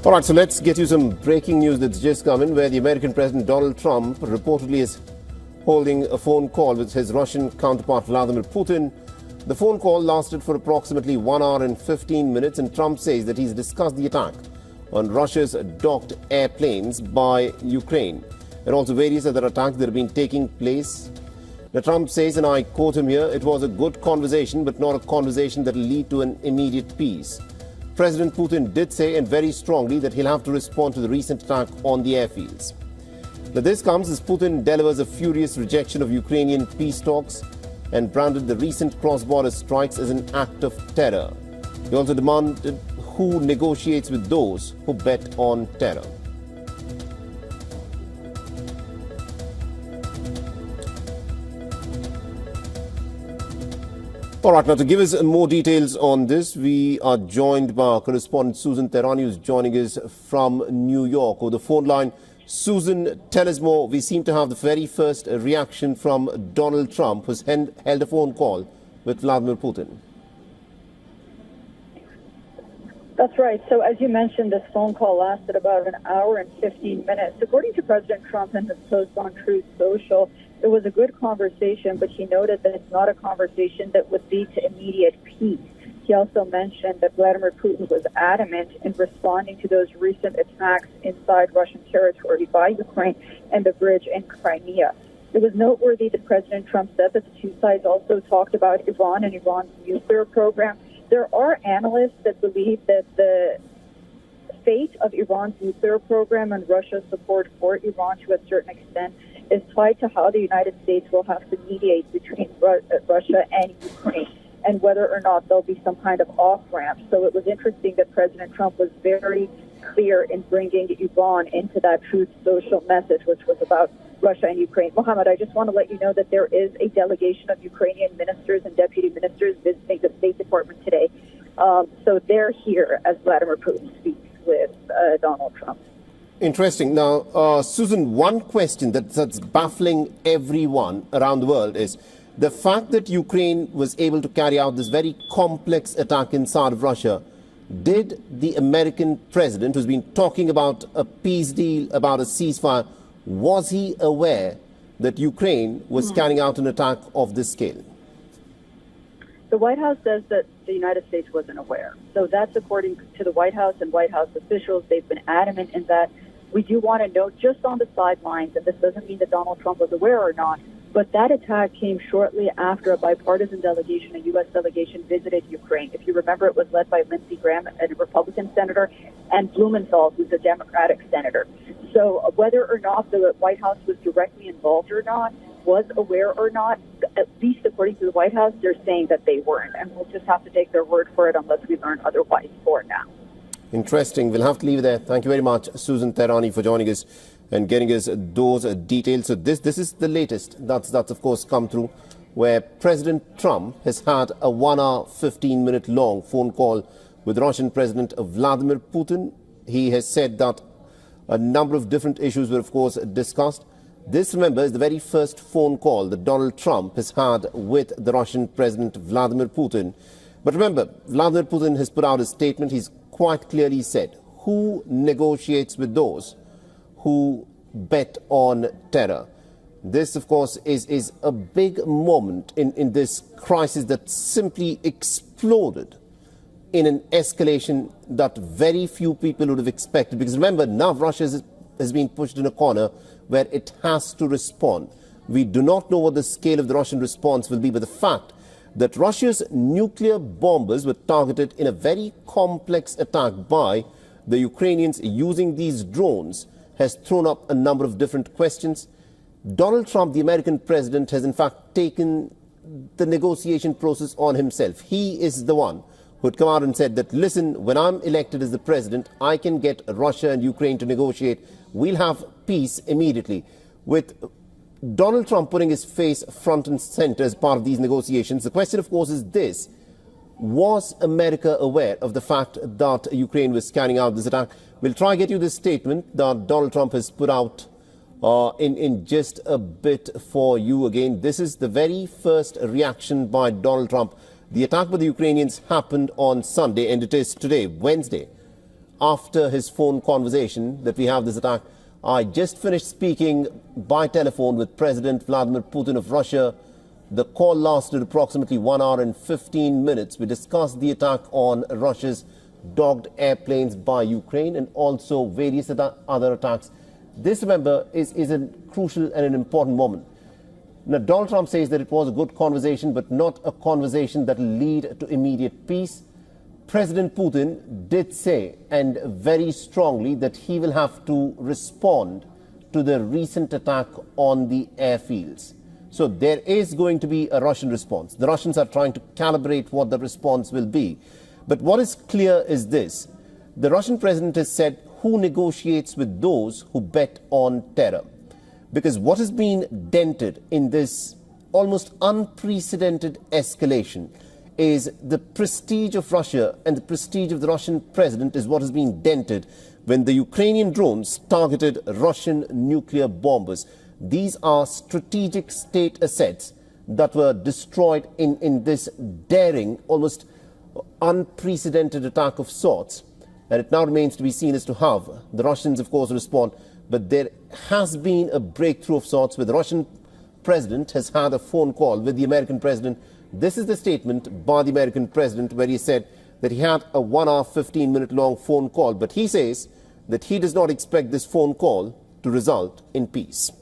All right, so let's get you some breaking news that's just come in, where the American President Donald Trump reportedly is holding a phone call with his Russian counterpart Vladimir Putin. The phone call lasted for approximately 1 hour and 15 minutes, and Trump says that he's discussed the attack on Russia's docked airplanes by Ukraine and also various other attacks that have been taking place. Now, Trump says, and I quote him here, "It was a good conversation, but not a conversation that will lead to an immediate peace." President Putin did say, and very strongly, that he'll have to respond to the recent attack on the airfields. Now, this comes as Putin delivers a furious rejection of Ukrainian peace talks and branded the recent cross-border strikes as an act of terror. He also demanded who negotiates with those who bet on terror. All right, now to give us more details on this, we are joined by our correspondent Susan Tehrani, who's joining us from New York over the phone line. Susan, tell us more. We seem to have the very first reaction from Donald Trump, who's held a phone call with Vladimir Putin. That's right. So as you mentioned, this phone call lasted about an hour and 15 minutes. According to President Trump in his post on Truth Social, it was a good conversation, but he noted that it's not a conversation that would lead to immediate peace. He also mentioned that Vladimir Putin was adamant in responding to those recent attacks inside Russian territory by Ukraine and the bridge in Crimea. It was noteworthy that President Trump said that the two sides also talked about Iran and Iran's nuclear program. There are analysts that believe that the fate of Iran's nuclear program and Russia's support for Iran to a certain extent is tied to how the United States will have to mediate between Russia and Ukraine and whether or not there'll be some kind of off-ramp. So it was interesting that President Trump was very clear in bringing Iran into that Truth Social message, which was about Russia and Ukraine. Mohammed, I just want to let you know that there is a delegation of Ukrainian ministers and deputy ministers visiting the State Department today. So they're here as Vladimir Putin speaks with Donald Trump. Interesting. Now, Susan, one question that's baffling everyone around the world is the fact that Ukraine was able to carry out this very complex attack inside of Russia. Did the American president, who's been talking about a peace deal, about a ceasefire, was he aware that Ukraine was carrying out an attack of this scale? The White House says that the United States wasn't aware. So that's according to the White House and White House officials. They've been adamant in that. We do want to note just on the sidelines, and this doesn't mean that Donald Trump was aware or not, but that attack came shortly after a bipartisan delegation, a U.S. delegation, visited Ukraine. If you remember, it was led by Lindsey Graham, a Republican senator, and Blumenthal, who's a Democratic senator. So whether or not the White House was directly involved or not, was aware or not, at least according to the White House, they're saying that they weren't. And we'll just have to take their word for it unless we learn otherwise for now. Interesting. We'll have to leave it there. Thank you very much, Susan Tehrani, for joining us and getting us those details. So this is the latest that's of course come through, where President Trump has had a 1 hour, 15-minute long phone call with Russian President Vladimir Putin. He has said that a number of different issues were, of course, discussed. This, remember, is the very first phone call that Donald Trump has had with the Russian President Vladimir Putin. But remember, Vladimir Putin has put out a statement. He's quite clearly said, who negotiates with those who bet on terror? This, of course, is a big moment in this crisis that simply exploded in an escalation that very few people would have expected. Because remember, now Russia has been pushed in a corner where it has to respond. We do not know what the scale of the Russian response will be, but the fact that Russia's nuclear bombers were targeted in a very complex attack by the Ukrainians using these drones has thrown up a number of different questions. Donald Trump, the American president, has in fact taken the negotiation process on himself. He is the one who had come out and said that, listen, when I'm elected as the president, I can get Russia and Ukraine to negotiate. We'll have peace immediately. With Donald Trump putting his face front and center as part of these negotiations, the question, of course, is this. Was America aware of the fact that Ukraine was carrying out this attack? We'll try to get you this statement that Donald Trump has put out in just a bit for you again. This is the very first reaction by Donald Trump. The attack by the Ukrainians happened on Sunday, and it is today, Wednesday, after his phone conversation that we have this attack. I just finished speaking by telephone with President Vladimir Putin of Russia. The call lasted approximately 1 hour and 15 minutes. We discussed the attack on Russia's dogged airplanes by Ukraine and also various other attacks. This, remember, is a crucial and an important moment. Now, Donald Trump says that it was a good conversation, but not a conversation that will lead to immediate peace. President Putin did say, and very strongly, that he will have to respond to the recent attack on the airfields. So there is going to be a Russian response. The Russians are trying to calibrate what the response will be. But what is clear is this. The Russian president has said, who negotiates with those who bet on terror? Because what has been dented in this almost unprecedented escalation is the prestige of Russia, and the prestige of the Russian president is what has been dented when the Ukrainian drones targeted Russian nuclear bombers. These are strategic state assets that were destroyed in this daring, almost unprecedented attack of sorts. And it now remains to be seen as to how the Russians, of course, respond. But there has been a breakthrough of sorts where the Russian president has had a phone call with the American president. This is the statement by the American president where he said that he had a 1 hour, 15-minute long phone call. But he says that he does not expect this phone call to result in peace.